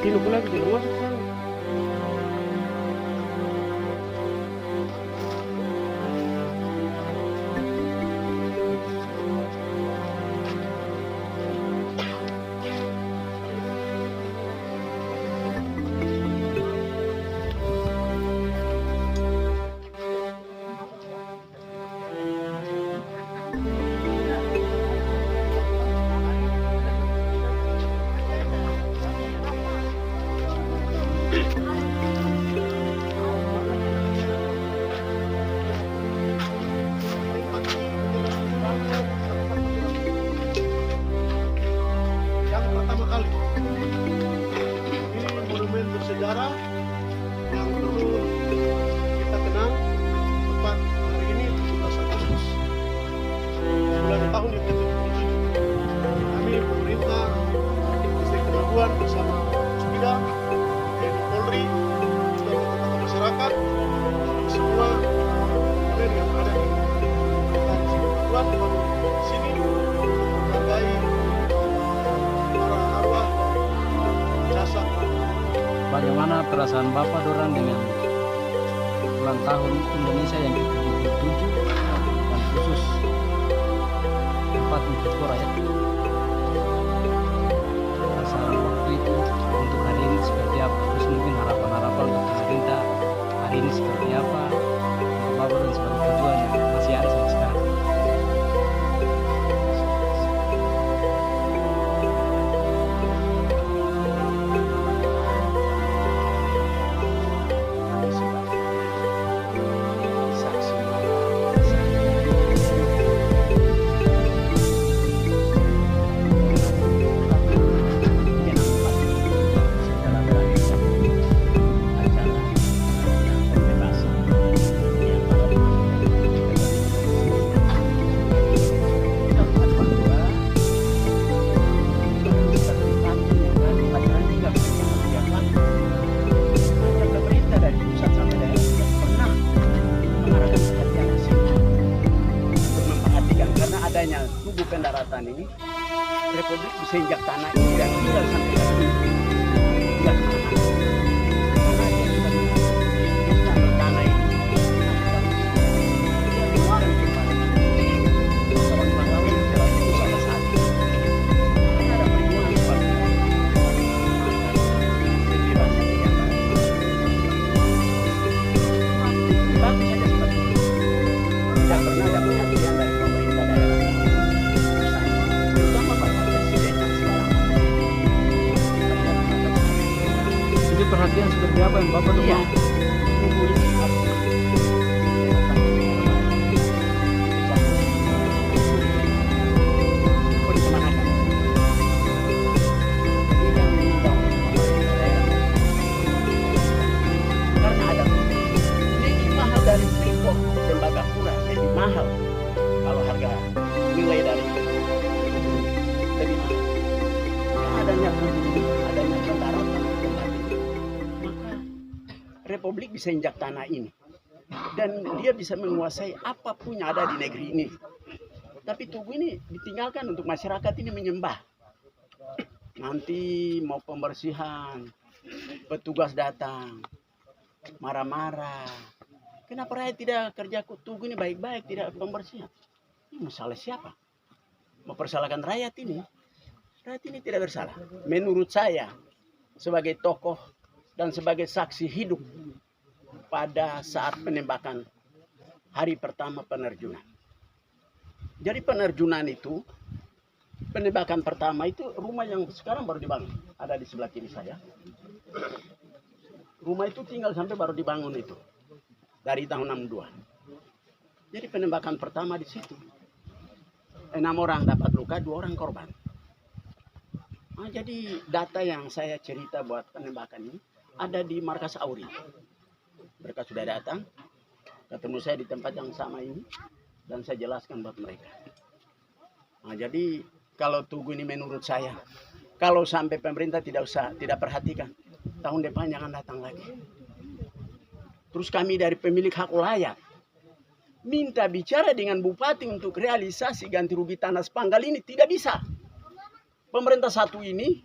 Sino ko lagi tidak masuk sana. Yang pertama kali ini monumen bersejarah yang perlu kita kenang tepat hari ini 17 Agustus bulan tahun yang ke-77. Kami pemerintah Distrik Penangguhan bersama Puspida, TNI Polri, juga tokoh masyarakat dan semua komponen yang ada di Penangguhan di sini menghargai para arwah jasa. Bagaimana perasaan Bapak Dorang dengan ulang tahun Indonesia yang ke-77 dan khusus tempat Mujidkora ya? Perasaan waktu itu untuk hari ini seperti apa? Terus mungkin harapan-harapan untuk pemerintah hari ini seperti apa? Untuk Bapak dan sebagai tujuan yang masih ada sampai sekarang. Adanya tubuh pendaratan ini, Republik bisa injak tanah ini dan tinggal sampai hari ini. Ya, karena dia sudah mengambil tanah ini. Dia keluaran kembali. Orang pahlawan telah itu salah satu. Karena ada perjuangan seperti itu. Kebebasan yang baik. Bagus saja seperti itu. Tidak pernah ada perhatian dari pemerintah daerah. Jadi perhatian seperti apa yang Bapak Iya. Karena ada lebih mahal dari Freeport Tembagapura, lebih mahal kalau harga nilai dari lebih mahal. Adanya adanya pendaratan tempat ini, maka Republik bisa injak tanah ini dan dia bisa menguasai apapun yang ada di negeri ini. Tapi tugu ini ditinggalkan untuk masyarakat ini menyembah. Nanti mau pembersihan, petugas datang marah-marah. Kenapa rakyat tidak kerja tugu ini baik-baik, tidak pembersihan? Ini masalah siapa? Mempersalahkan rakyat ini. Rakyat ini tidak bersalah. Menurut saya, sebagai tokoh dan sebagai saksi hidup pada saat penembakan hari pertama penerjunan. Jadi penerjunan itu, penembakan pertama itu rumah yang sekarang baru dibangun. Ada di sebelah kiri saya. Rumah itu tinggal sampai baru dibangun itu. Dari tahun 62. Jadi penembakan pertama di situ. 6 orang dapat luka, 2 orang korban. Nah, jadi data yang saya cerita buat penembakan ini ada di markas Auri. Mereka sudah datang, ketemu saya di tempat yang sama ini, dan saya jelaskan buat mereka. Nah, jadi kalau tugu ini menurut saya, kalau sampai pemerintah tidak perhatikan, tahun depan jangan datang lagi. Terus kami dari pemilik hak layak minta bicara dengan bupati untuk realisasi ganti rugi tanah sepanggal ini, tidak bisa. Pemerintah satu ini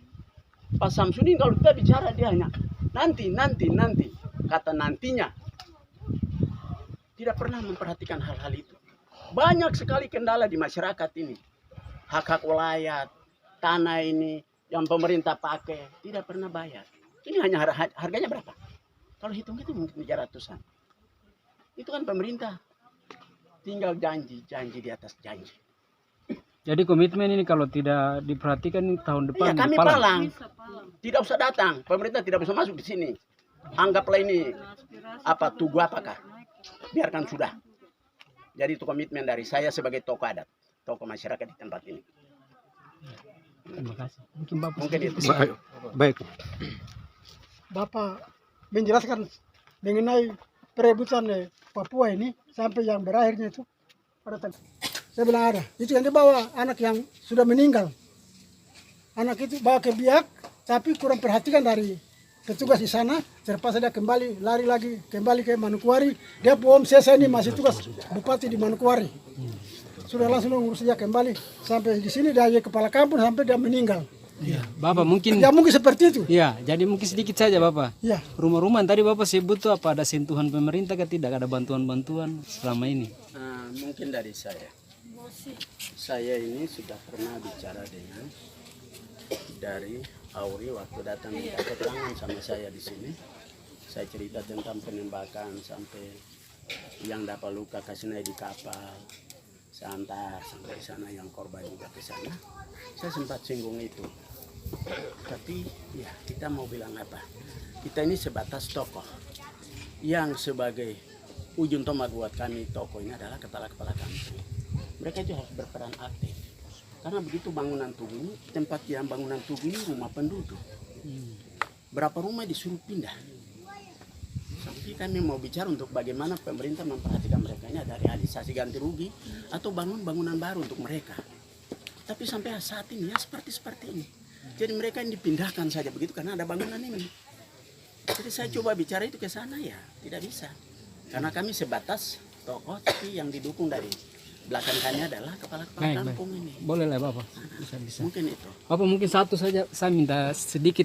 Pak Samsudin kalau kita bicara dia hanya nanti. Kata nantinya. Tidak pernah memperhatikan hal-hal itu. Banyak sekali kendala di masyarakat ini. Hak-hak wilayah, tanah ini yang pemerintah pakai tidak pernah bayar. Ini hanya harganya berapa? Kalau hitung itu mungkin 300-an. Itu kan pemerintah tinggal janji di atas janji. Jadi komitmen ini kalau tidak diperhatikan ini tahun depan Ya, kami dipalang. palang. Tidak usah datang. Pemerintah tidak bisa masuk di sini. Anggaplah ini tugu apakah? Biarkan sudah. Jadi itu komitmen dari saya sebagai tokoh adat, tokoh masyarakat di tempat ini. Terima kasih. Mungkin Bapak. Mungkin itu. Baik. Bapak menjelaskan mengenai perebutan Papua ini sampai yang berakhirnya itu pada saya bilang ada. Itu yang dibawa anak yang sudah meninggal. Anak itu bawa ke Biak, tapi kurang perhatikan dari petugas di sana. Terpaksa dia kembali, lari lagi, kembali ke Manokwari. Dia Om Sesa ini masih tugas bupati di Manokwari. Sudah langsung ngurus dia kembali. Sampai di sini dia jadi kepala kampung sampai dia meninggal. Ya, Bapak mungkin. Ya mungkin seperti itu. Ya, jadi mungkin sedikit saja Bapak. Ya. Rumah-rumah yang tadi Bapak sebut tuh apa ada sentuhan pemerintah ke tidak ada bantuan-bantuan selama ini? Mungkin dari saya. Saya ini sudah pernah bicara dengan dari Auri waktu datang minta keterangan sama saya di sini. Saya cerita tentang penembakan sampai yang dapat luka kasih naik di kapal, sampai sana yang korban juga ke sana. Saya sempat singgung itu. Tapi ya kita mau bilang apa? Kita ini sebatas tokoh yang sebagai ujung tombak buat kami tokoh ini adalah kepala-kepala kampung. Mereka itu harus berperan aktif. Karena begitu bangunan tugu ini, tempat yang bangunan tugu ini rumah penduduk. Berapa rumah disuruh pindah. Sampai kami mau bicara untuk bagaimana pemerintah memperhatikan mereka ini ada realisasi ganti rugi atau bangun bangunan baru untuk mereka. Tapi sampai saat ini ya seperti ini. Jadi mereka yang dipindahkan saja begitu karena ada bangunan ini. Jadi saya coba bicara itu ke sana ya tidak bisa. Karena kami sebatas tokoh tapi yang didukung dari belakang kami adalah kepala-kepala kampung ini. Boleh lah Bapak. Bisa. Mungkin itu. Bapak mungkin satu saja saya minta sedikit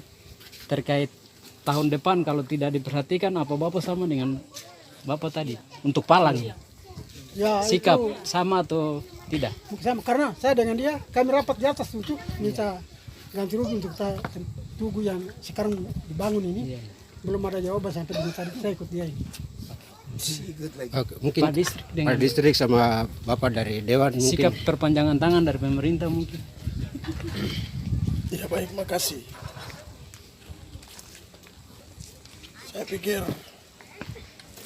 terkait tahun depan kalau tidak diperhatikan apa Bapak sama dengan Bapak tadi untuk palang Ya, sikap itu sama atau tidak? sama, karena saya dengan dia kami rapat di atas untuk minta ganti rugi untuk tugu yang sekarang dibangun ini. Belum ada jawaban sampai dengan tadi saya ikut dia ini. Oke, mungkin Pak Distrik dengan Pak Distrik sama Bapak dari Dewan mungkin. sikap perpanjangan tangan dari pemerintah mungkin. Ya baik, makasih. Saya pikir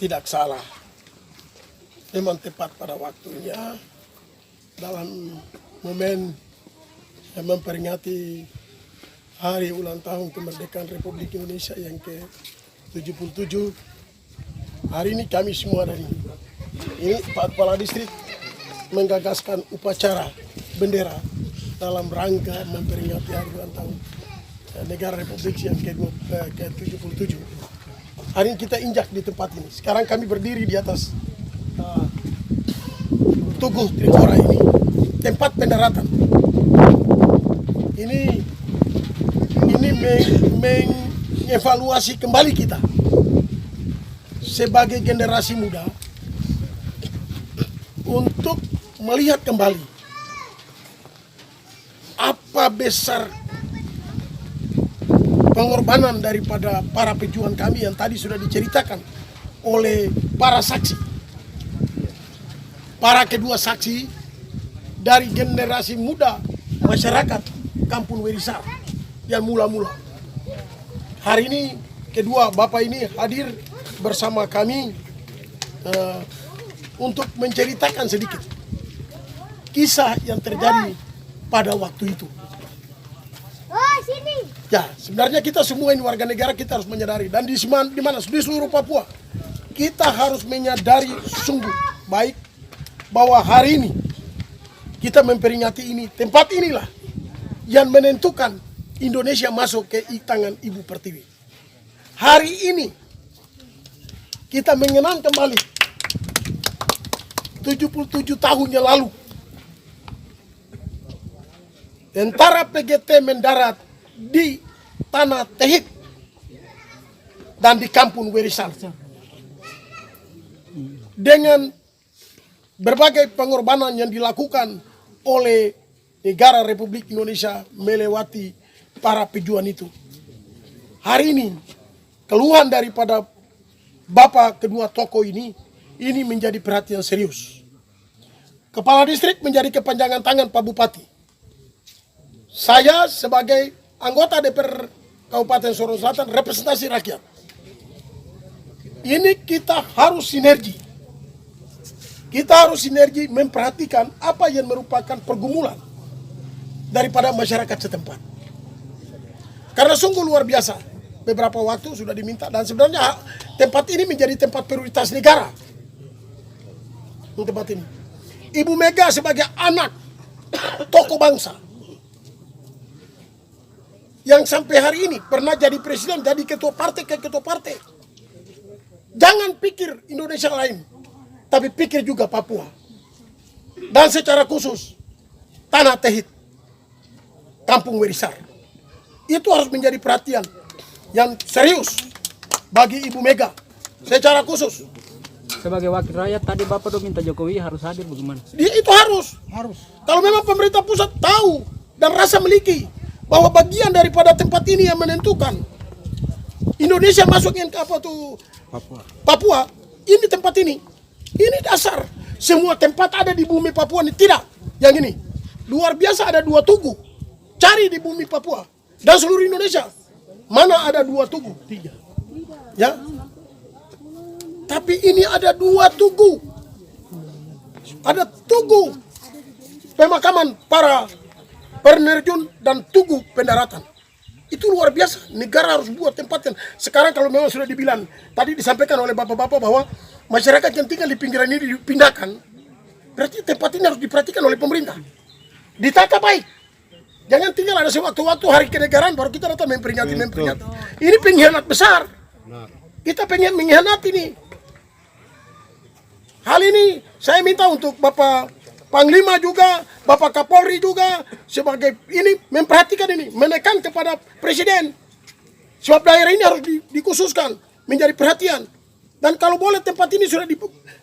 tidak salah. Memang tepat pada waktunya dalam momen yang memperingati hari ulang tahun kemerdekaan Republik Indonesia yang ke-77. Hari ini kami semua dari ini Pak Kepala Distrik menggagaskan upacara bendera dalam rangka memperingati hari ulang tahun negara Republik yang ke-77. Hari ini kita injak di tempat ini. Sekarang kami berdiri di atas Tugu Trikora ini, tempat pendaratan. Ini mengevaluasi kembali kita sebagai generasi muda untuk melihat kembali apa besar pengorbanan daripada para pejuang kami yang tadi sudah diceritakan oleh para saksi. Para kedua saksi dari generasi muda masyarakat Kampung Werisar yang mula-mula. Hari ini kedua Bapak ini hadir bersama kami untuk menceritakan sedikit kisah yang terjadi pada waktu itu. Ya, sebenarnya kita semua ini warga negara kita harus menyadari dan di mana di seluruh Papua kita harus menyadari sungguh baik bahwa hari ini kita memperingati ini tempat inilah yang menentukan Indonesia masuk ke tangan Ibu Pertiwi. Hari ini kita mengenang kembali 77 tahun yang lalu tentara PGT mendarat di tanah Tehit dan di kampung Werisar. Dengan berbagai pengorbanan yang dilakukan oleh negara Republik Indonesia melewati para pejuang itu. Hari ini keluhan daripada Bapak kedua tokoh ini menjadi perhatian serius. Kepala distrik menjadi kepanjangan tangan Pak Bupati. Saya sebagai anggota DPR Kabupaten Sorong Selatan representasi rakyat. Ini kita harus sinergi. Kita harus sinergi memperhatikan apa yang merupakan pergumulan daripada masyarakat setempat. Karena sungguh luar biasa. Beberapa waktu sudah diminta dan sebenarnya tempat ini menjadi tempat prioritas negara. Tempat ini. Ibu Mega sebagai anak tokoh bangsa yang sampai hari ini pernah jadi presiden, jadi ketua partai ke ketua partai. Jangan pikir Indonesia lain, tapi pikir juga Papua. Dan secara khusus tanah Tehit, kampung Werisar. Itu harus menjadi perhatian yang serius bagi Ibu Mega secara khusus. Sebagai wakil rakyat tadi Bapak udah minta Jokowi harus hadir bagaimana? Itu harus. Kalau memang pemerintah pusat tahu dan rasa miliki bahwa bagian daripada tempat ini yang menentukan Indonesia masuknya ke apa tuh Papua, ini tempat ini dasar. Semua tempat ada di bumi Papua ini tidak. Yang ini luar biasa, ada 2 tugu. Cari di bumi Papua dan seluruh Indonesia mana ada 2 tugu? 3. Ya. Tapi ini ada 2 tugu. Ada tugu pemakaman para penerjun dan tugu pendaratan. Itu luar biasa. Negara harus buat tempat yang sekarang kalau memang sudah dibilang, tadi disampaikan oleh bapak-bapak bahwa masyarakat yang tinggal di pinggiran ini dipindahkan, berarti tempat ini harus diperhatikan oleh pemerintah. Ditata baik. Jangan tinggal ada sewaktu-waktu hari kenegaraan baru kita datang memperingati. Ini pengkhianat besar. Kita pengen mengkhianati ini. Hal ini saya minta untuk Bapak Panglima juga, Bapak Kapolri juga sebagai ini memperhatikan ini, menekan kepada Presiden. Sebab daerah ini harus dikhususkan menjadi perhatian. Dan kalau boleh tempat ini sudah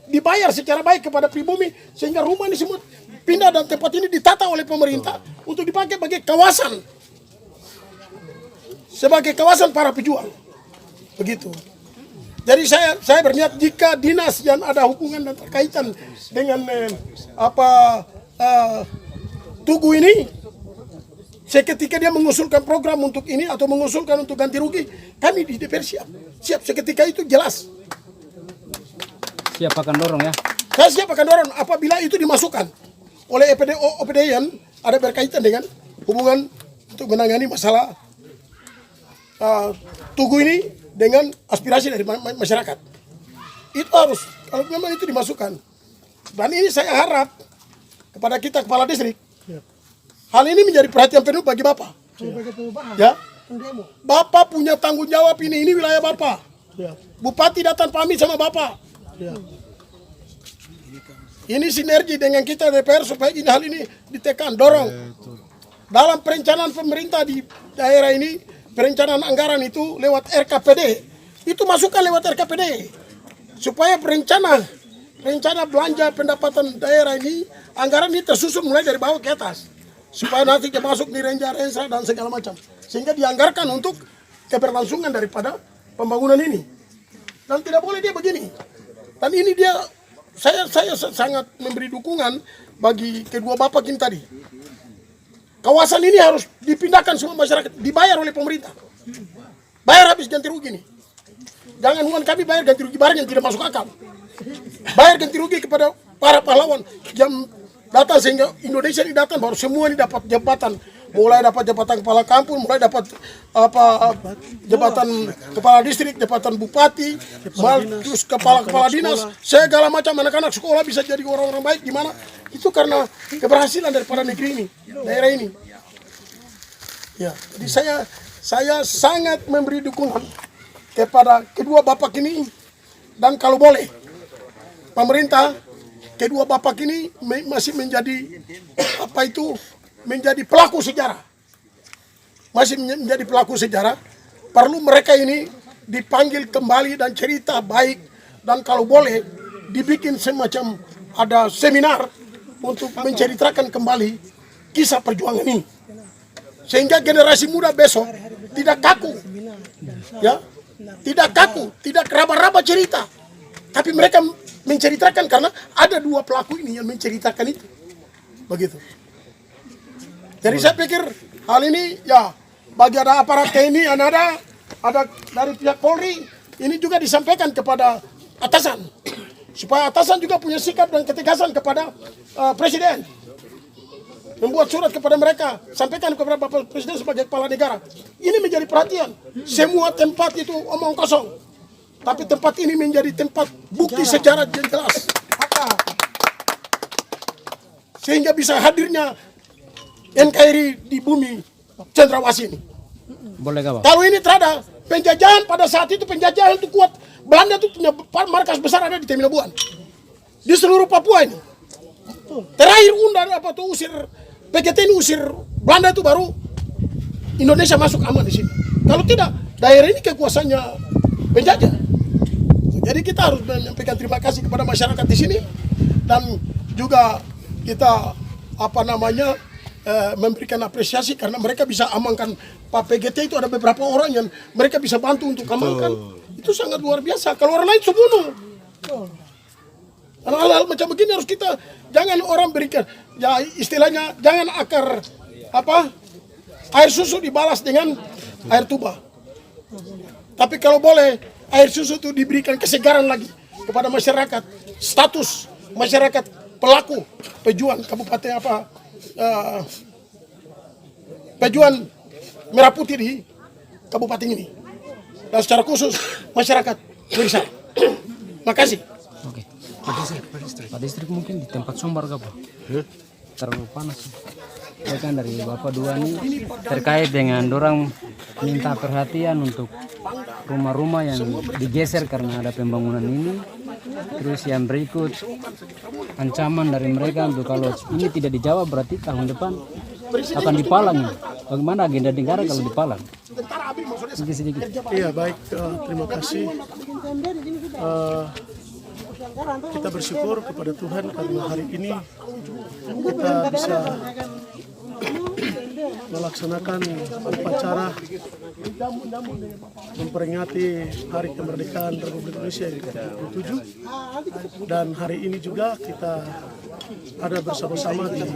dibayar secara baik kepada pribumi sehingga rumah ini semua pindah dan tempat ini ditata oleh pemerintah untuk dipakai sebagai kawasan. Sebagai kawasan para pejuang. Begitu. Jadi saya berniat jika dinas yang ada hubungan dan terkaitan dengan tugu ini, seketika dia mengusulkan program untuk ini atau mengusulkan untuk ganti rugi, kami di DPR siap seketika itu jelas. Siap akan dorong ya. Saya siap akan dorong apabila itu dimasukkan oleh OPD yang ada berkaitan dengan hubungan untuk menangani masalah tugu ini dengan aspirasi dari masyarakat. Itu harus, kalau memang itu dimasukkan. Dan ini saya harap kepada kita kepala distrik, hal ini menjadi perhatian penuh bagi Bapak. Ya, Bapak punya tanggung jawab ini wilayah Bapak. Bupati datang pamit sama Bapak. Ini sinergi dengan kita DPR supaya hal ini ditekan, dorong. Dalam perencanaan pemerintah di daerah ini, perencanaan anggaran itu lewat RKPD, itu masukkan lewat RKPD supaya rencana belanja pendapatan daerah ini, anggaran ini tersusun mulai dari bawah ke atas supaya nanti masuk di Renja, Rensra dan segala macam sehingga dianggarkan untuk keberlangsungan daripada pembangunan ini. Dan tidak boleh dia begini. Dan ini dia saya sangat memberi dukungan bagi kedua bapak ini tadi. Kawasan ini harus dipindahkan semua masyarakat, dibayar oleh pemerintah. Bayar habis ganti rugi nih. Jangan uang kami bayar ganti rugi barang yang tidak masuk akal. Bayar ganti rugi kepada para pahlawan yang datang sehingga Indonesia ini datang baru semua ini dapat jabatan. Mulai dapat jabatan kepala kampung, mulai dapat jabatan kepala distrik, jabatan bupati, terus kepala dinas, segala macam anak-anak sekolah bisa jadi orang-orang baik gimana? Itu karena keberhasilan daripada negeri ini, daerah ini. Ya, jadi saya sangat memberi dukungan kepada kedua bapak ini dan kalau boleh pemerintah kedua bapak ini masih menjadi menjadi pelaku sejarah masih menjadi pelaku sejarah, perlu mereka ini dipanggil kembali dan cerita baik, dan kalau boleh dibikin semacam ada seminar untuk menceritakan kembali kisah perjuangan ini, sehingga generasi muda besok tidak kaku, ya, tidak kaku, tidak raba-raba cerita, tapi mereka menceritakan karena ada dua pelaku ini yang menceritakan itu, begitu. Jadi saya pikir hal ini ya bagi ada aparat TNI, ada dari pihak Polri, ini juga disampaikan kepada atasan, supaya atasan juga punya sikap dan ketegasan kepada Presiden. Membuat surat kepada mereka, sampaikan kepada Bapak Presiden sebagai kepala negara. Ini menjadi perhatian. Semua tempat itu omong kosong, tapi tempat ini menjadi tempat bukti sejarah yang jelas. Sehingga bisa hadirnya NKRI di bumi Cendrawasih ini. Boleh gak, Pak? Kalau ini terada penjajahan pada saat itu, penjajahan itu kuat. Belanda itu punya markas besar ada di Temilibuan, di seluruh Papua ini. Terakhir usir PKT ini, usir Belanda itu baru Indonesia masuk aman di sini. Kalau tidak, daerah ini kekuasaannya penjajah. Jadi kita harus menyampaikan terima kasih kepada masyarakat di sini, dan juga kita memberikan apresiasi karena mereka bisa amankan Pak PGT itu. Ada beberapa orang yang mereka bisa bantu untuk amankan. Itu sangat luar biasa. Kalau orang lain sebunuh. Hal-hal macam begini harus kita, jangan orang berikan, ya istilahnya jangan air susu dibalas dengan air tuba. Tapi kalau boleh air susu itu diberikan kesegaran lagi kepada masyarakat. Status masyarakat pelaku pejuang Kabupaten pejuang Merah Putih di kabupaten ini, dan secara khusus masyarakat Desa. Makasih. Oke. Pak Distrik mungkin di tempat Sumbar gak, Pak? Terlalu panas. Ya kan dari Bapak dua ini terkait dengan dorang minta perhatian untuk rumah-rumah yang digeser karena ada pembangunan ini. Terus yang berikut ancaman dari mereka untuk kalau ini tidak dijawab berarti tahun depan akan dipalang. Bagaimana agenda negara kalau dipalang? Sedikit. Iya, baik, terima kasih. Kita bersyukur kepada Tuhan karena hari ini kita bisa melaksanakan upacara memperingati Hari Kemerdekaan Republik Indonesia yang ke-77, dan hari ini juga kita ada bersama-sama di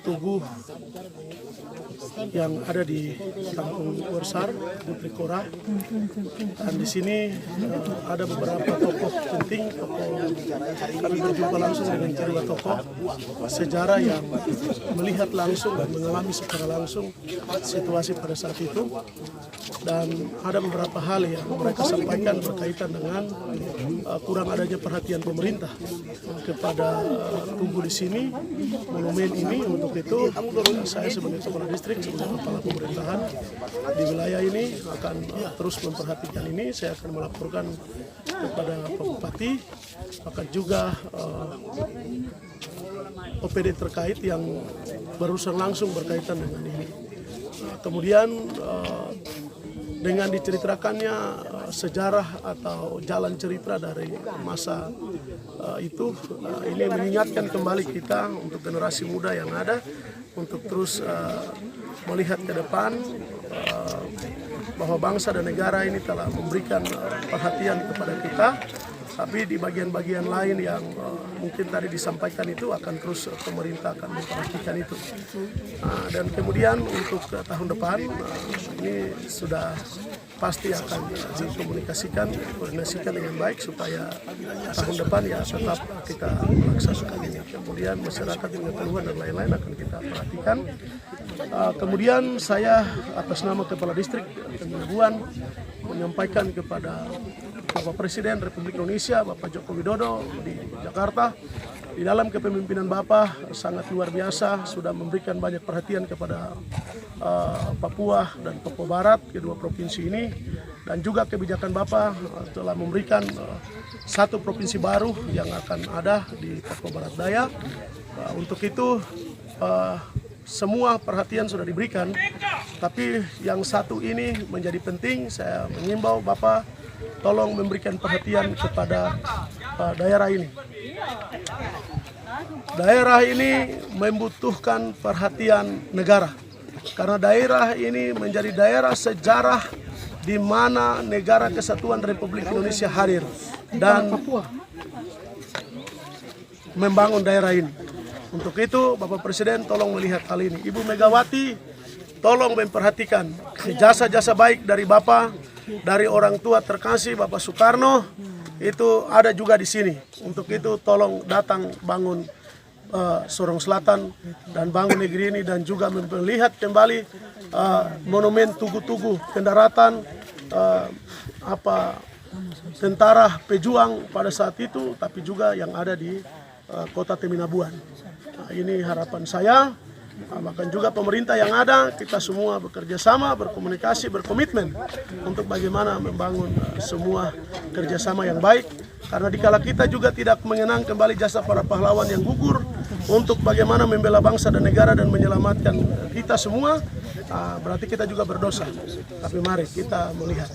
Tugu yang ada di Kampung Worsar, Putri Kora. Dan di sini ada beberapa tokoh penting, kami berjumpa langsung dengan kedua tokoh sejarah yang melihat langsung dan mengalami secara langsung situasi pada saat itu. Dan ada beberapa hal yang mereka sampaikan berkaitan dengan kurang adanya perhatian pemerintah kepada tugu di sini, monumen ini. Untuk itu saya sebagai kepala distrik, sebagai kepala pemerintahan di wilayah ini akan terus memperhatikan ini. Saya akan melaporkan kepada Pak Bupati, akan juga OPD terkait yang berurusan langsung berkaitan dengan ini. Kemudian dengan diceritakannya sejarah atau jalan cerita dari masa itu, ini mengingatkan kembali kita untuk generasi muda yang ada untuk terus melihat ke depan bahwa bangsa dan negara ini telah memberikan perhatian kepada kita. Tapi di bagian-bagian lain yang mungkin tadi disampaikan itu akan terus pemerintah akan memperhatikan itu. Dan kemudian untuk tahun depan ini sudah pasti akan dikomunikasikan, koordinasikan dengan baik supaya tahun depan ya tetap kita melaksanakan ini. Kemudian masyarakat dengan keluhan dan lain-lain akan kita perhatikan. Kemudian saya atas nama Kepala Distrik Temilibuan menyampaikan kepada Bapak Presiden Republik Indonesia, Bapak Joko Widodo di Jakarta, di dalam kepemimpinan Bapak sangat luar biasa, sudah memberikan banyak perhatian kepada Papua dan Papua Barat, kedua provinsi ini, dan juga kebijakan Bapak telah memberikan satu provinsi baru yang akan ada di Papua Barat Daya. Untuk itu semua perhatian sudah diberikan Tapi yang satu ini menjadi penting, saya mengimbau Bapak tolong memberikan perhatian kepada daerah ini. Daerah ini membutuhkan perhatian negara. Karena daerah ini menjadi daerah sejarah di mana Negara Kesatuan Republik Indonesia hadir dan membangun daerah ini. Untuk itu Bapak Presiden tolong melihat hal ini. Ibu Megawati tolong memperhatikan jasa-jasa baik dari Bapak, dari orang tua terkasih Bapak Soekarno, itu ada juga di sini. Untuk itu tolong datang bangun Sorong Selatan dan bangun negeri ini, dan juga melihat kembali monumen tugu-tugu pendaratan tentara pejuang pada saat itu, tapi juga yang ada di kota Teminabuan. Nah, ini harapan saya. Bahkan juga pemerintah yang ada, kita semua bekerja sama, berkomunikasi, berkomitmen untuk bagaimana membangun semua kerjasama yang baik. Karena dikala kita juga tidak mengenang kembali jasa para pahlawan yang gugur untuk bagaimana membela bangsa dan negara dan menyelamatkan kita semua, berarti kita juga berdosa. Tapi mari kita melihat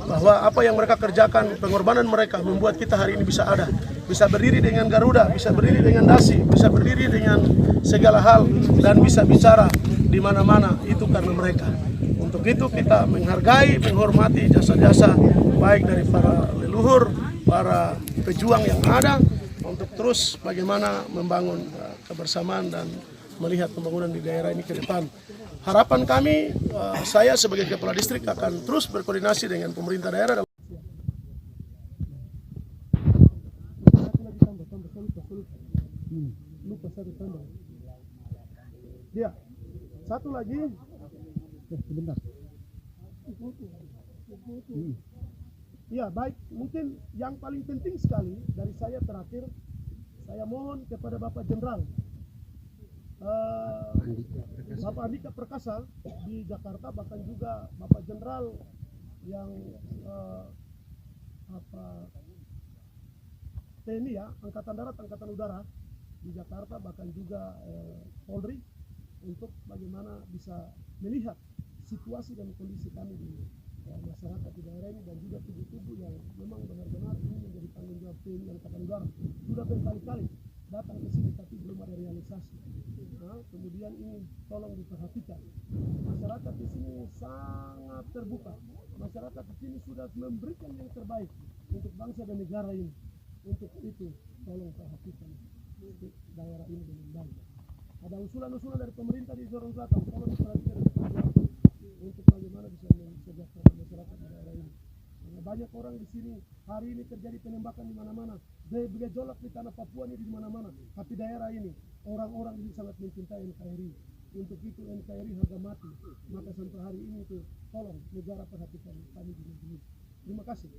bahwa apa yang mereka kerjakan, pengorbanan mereka membuat kita hari ini bisa ada, bisa berdiri dengan Garuda, bisa berdiri dengan Dasi, bisa berdiri dengan segala hal, dan bisa bicara di mana-mana, itu karena mereka. Untuk itu kita menghargai, menghormati jasa-jasa baik dari para leluhur, para pejuang yang ada, untuk terus bagaimana membangun kebersamaan dan melihat pembangunan di daerah ini ke depan. Harapan kami, saya sebagai kepala distrik akan terus berkoordinasi dengan pemerintah daerah. Ya, satu lagi. Sebentar. Ya, baik, mungkin yang paling penting sekali dari saya terakhir, saya mohon kepada Bapak Jenderal Bapak Andika Perkasa di Jakarta, bahkan juga Bapak Jenderal yang TNI ya, Angkatan Darat, Angkatan Udara di Jakarta, bahkan juga Polri, untuk bagaimana bisa melihat situasi dan kondisi kami di masyarakat di daerah ini, dan juga tubuh-tubuh yang memang benar-benar ini menjadi tanggung jawab TNI Angkatan Udara. Sudah berkali-kali datang ke sini tapi belum ada realisasi. Nah, kemudian ini tolong diperhatikan. Masyarakat di sini sangat terbuka. Masyarakat di sini sudah memberikan yang terbaik untuk bangsa dan negara ini. Untuk itu tolong perhatikan daerah ini dengan baik. Ada usulan-usulan dari pemerintah di Sorong Selatan, tolong diperhatikan untuk bagaimana bisa mensejahterakan masyarakat di daerah ini. Karena banyak orang di sini hari ini terjadi penembakan di mana-mana, bergejolak di tanah Papua ini di mana-mana. Tapi daerah ini orang-orang ini sangat mencintai NKRI. Untuk itu NKRI harga mati. Maka sampai hari ini itu tolong negara perhatikan kami di sini. Terima kasih.